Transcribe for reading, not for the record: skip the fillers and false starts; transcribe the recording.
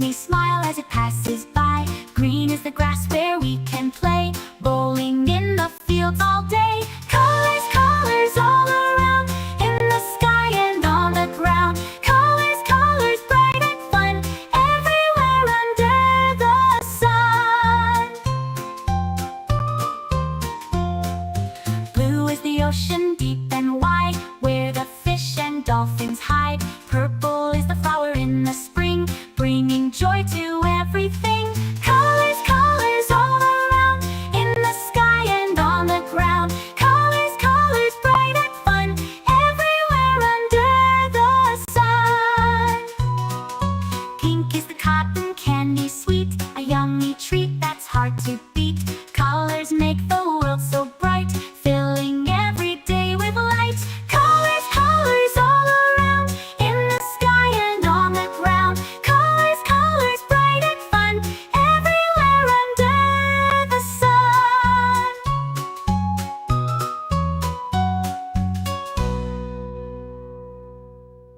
happy smile as it passes by. Green is the grass where we can play, bowling in the fields all day. Colors, colors all around, in the sky and on the ground. Colors, colors bright and fun, everywhere under the sun. Blue is the ocean deep and wide, where the fish and dolphins hide. Purple is the flower in the spring, bringing joy to everything.